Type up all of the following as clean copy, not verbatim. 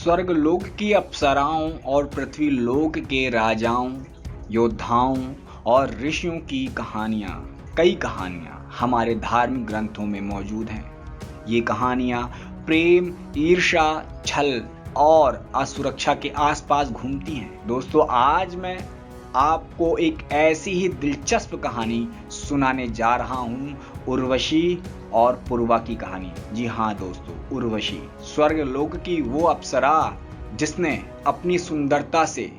स्वर्गलोक की अप्सराओं और पृथ्वी लोक के राजाओं, योद्धाओं और ऋषियों की कई कहानियां हमारे धार्मिक ग्रंथों में मौजूद हैं। ये कहानियां प्रेम, ईर्ष्या, छल और असुरक्षा के आसपास घूमती हैं। दोस्तों, आज मैं आपको एक ऐसी ही दिलचस्प कहानी सुनाने जा रहा हूं, उर्वशी और पूर्वा की कहानी। जी हाँ दोस्तों, उर्वशी स्वर्गलोक की वो अप्सरा जिसने अपनी सुंदरता से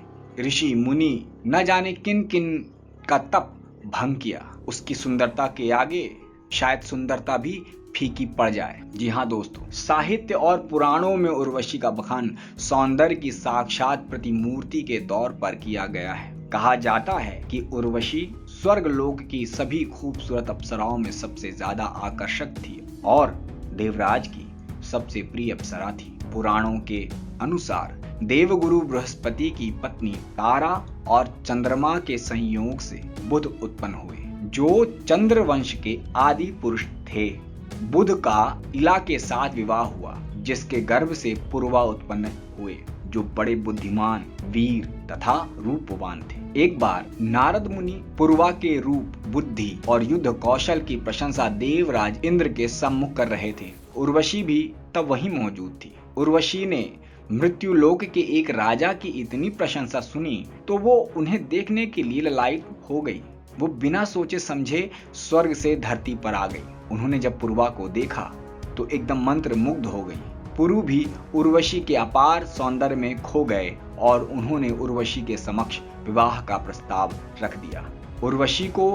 ऋषि मुनि न जाने किन किन का तप भंग किया। उसकी सुंदरता के आगे शायद सुंदरता भी फीकी पड़ जाए। जी हाँ दोस्तों, साहित्य और पुराणों में उर्वशी का बखान सौंदर्य की साक्षात प्रतिमूर्ति के तौर पर किया गया है। कहा जाता है कि उर्वशी स्वर्गलोक की सभी खूबसूरत अप्सराओं में सबसे ज्यादा आकर्षक थी और देवराज की सबसे प्रिय अप्सरा थी। पुराणों के अनुसार देवगुरु बृहस्पति की पत्नी तारा और चंद्रमा के संयोग से बुध उत्पन्न हुए, जो चंद्र वंश के आदि पुरुष थे। बुध का इला के साथ विवाह हुआ, जिसके गर्भ से पूर्वा उत्पन्न हुए, जो बड़े बुद्धिमान, वीर तथा रूपवान थे। एक बार नारद मुनि पूर्वा के रूप, बुद्धि और युद्ध कौशल की प्रशंसा देवराज इंद्र के सम्मुख कर रहे थे। उर्वशी भी तब वहीं मौजूद थी। उर्वशी ने मृत्युलोक के एक राजा की इतनी प्रशंसा सुनी तो वो उन्हें देखने के लिए ललायित हो गई। वो बिना सोचे समझे स्वर्ग से धरती पर आ गई। उन्होंने जब पूर्वा को देखा तो एकदम मंत्र मुग्ध हो गई। पुरु भी उर्वशी के अपार सौंदर्य में खो गए और उन्होंने उर्वशी के समक्ष विवाह का प्रस्ताव रख दिया। उर्वशी को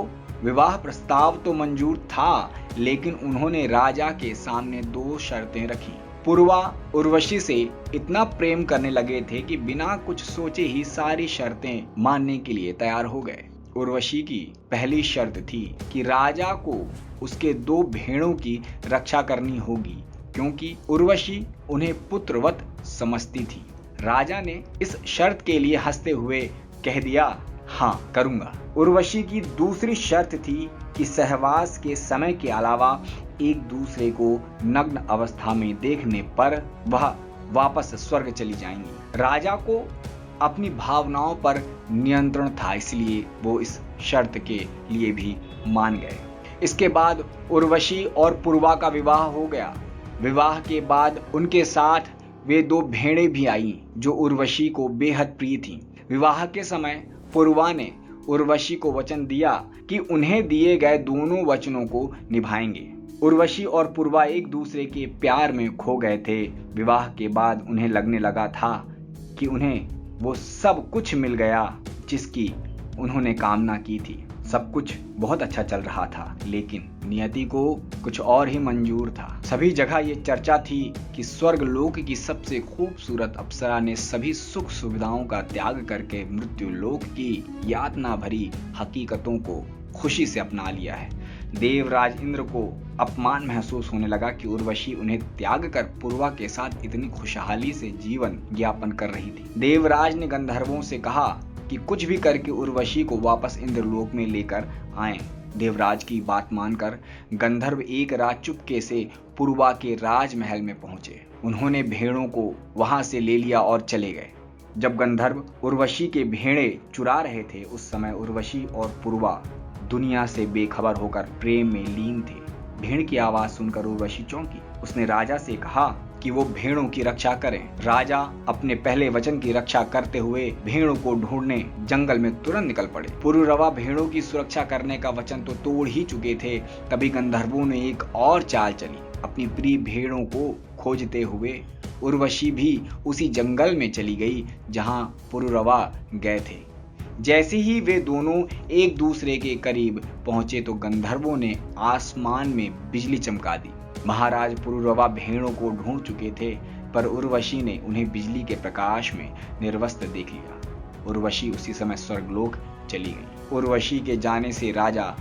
विवाह प्रस्ताव तो मंजूर था, लेकिन उन्होंने राजा के सामने 2 शर्तें रखी। पूर्वा उर्वशी से इतना प्रेम करने लगे थे कि बिना कुछ सोचे ही सारी शर्तें मानने के लिए तैयार हो गए। उर्वशी की पहली शर्त थी कि राजा को उसके 2 भेड़ों की रक्षा करनी होगी, क्योंकि उर्वशी उन्हें पुत्रवत समझती थी। राजा ने इस शर्त के लिए हंसते हुए कह दिया, हाँ करूंगा। उर्वशी की दूसरी शर्त थी कि सहवास के समय के अलावा एक दूसरे को नग्न अवस्था में देखने पर वह वापस स्वर्ग चली जाएंगी। राजा को अपनी भावनाओं पर नियंत्रण था, इसलिए वो इस शर्त के लिए भी मान गए। इसके बाद उर्वशी और पूर्वा का विवाह हो गया। विवाह के बाद उनके साथ वे 2 भेड़ें भी आईं, जो उर्वशी को बेहद प्रिय थीं। विवाह के समय पूर्वा ने उर्वशी को वचन दिया कि उन्हें दिए गए दोनों वचनों को निभाएंगे। उर्वशी और पूर्वा एक दूसरे के प्यार में खो गए थे। विवाह के बाद उन्हें लगने लगा था कि उन्हें वो सब कुछ मिल गया जिसकी उन्होंने कामना की थी। सब कुछ बहुत अच्छा चल रहा था, लेकिन नियति को कुछ और ही मंजूर था। सभी जगह ये चर्चा थी कि स्वर्गलोक की सबसे खूबसूरत अप्सरा ने सभी सुख सुविधाओं का त्याग करके मृत्युलोक की यातना भरी हकीकतों को खुशी से अपना लिया है। देवराज इंद्र को अपमान महसूस होने लगा कि उर्वशी उन्हें त्याग कर पूर्वा के साथ इतनी खुशहाली से जीवन यापन कर रही थी। देवराज ने गंधर्वों से कहा कि कुछ भी करके उर्वशी को वापस इंद्रलोक में लेकर आएं। देवराज की बात मानकर गंधर्व एक रात चुपके से पूर्वा के राजमहल में पहुंचे। उन्होंने भेड़ों को वहां से ले लिया और चले गए। जब गंधर्व उर्वशी के भेड़े चुरा रहे थे, उस समय उर्वशी और पूर्वा दुनिया से बेखबर होकर प्रेम में लीन थे। भेड़ की आवाज सुनकर उर्वशी चौंकी। उसने राजा से कहा कि वो भेड़ों की रक्षा करें। राजा अपने पहले वचन की रक्षा करते हुए भेड़ों को ढूंढने जंगल में तुरंत निकल पड़े। पुरुरवा भेड़ों की सुरक्षा करने का वचन तो तोड़ ही चुके थे, तभी गंधर्वों ने एक और चाल चली। अपनी प्रिय भेड़ों को खोजते हुए उर्वशी भी उसी जंगल में चली गई जहां पुरुरवा गए थे। जैसे ही वे दोनों एक दूसरे के करीब पहुंचे तो गंधर्वों ने आसमान में बिजली चमका दी। महाराज पुरुरवा भेड़ों को ढूंढ चुके थे, पर उर्वशी ने उन्हें बिजली के प्रकाश में निर्वस्त्र देख लिया। उर्वशी उसी समय स्वर्गलोक चली गई। उर्वशी के जाने से राजा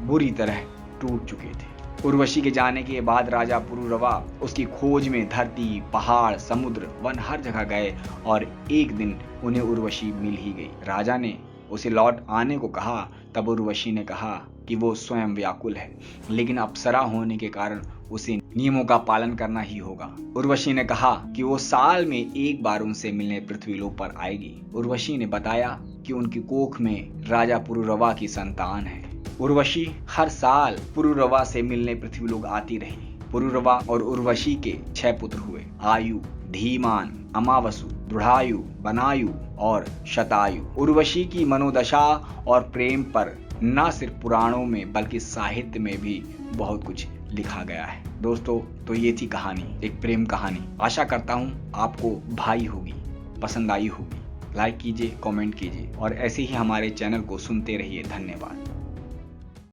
बुरी तरह टूट चुके थे। उर्वशी के जाने के बाद राजा पुरुरवा उसकी खोज में धरती, पहाड़, समुद्र, वन हर जगह गए और एक दिन उन्हें उर्वशी मिल ही गई। राजा ने उसे लौट आने को कहा। तब उर्वशी ने कहा कि वो स्वयं व्याकुल है, लेकिन अप्सरा होने के कारण उसे नियमों का पालन करना ही होगा। उर्वशी ने कहा कि वो साल में एक बार उनसे मिलने पृथ्वीलोक पर आएगी। उर्वशी ने बताया कि उनकी कोख में राजा पुरुरवा की संतान है। उर्वशी हर साल पुरुरवा से मिलने पृथ्वीलोक आती रही। पुरुरवा और उर्वशी के 6 पुत्र हुए, आयु, धीमान, अमावसु, दृढ़ायु, बनायु और शतायु। उर्वशी की मनोदशा और प्रेम पर न सिर्फ पुराणों में बल्कि साहित्य में भी बहुत कुछ लिखा गया है। दोस्तों, तो ये थी कहानी, एक प्रेम कहानी। आशा करता हूँ आपको भाई होगी, पसंद आई होगी। लाइक कीजिए, कमेंट कीजिए और ऐसे ही हमारे चैनल को सुनते रहिए। धन्यवाद।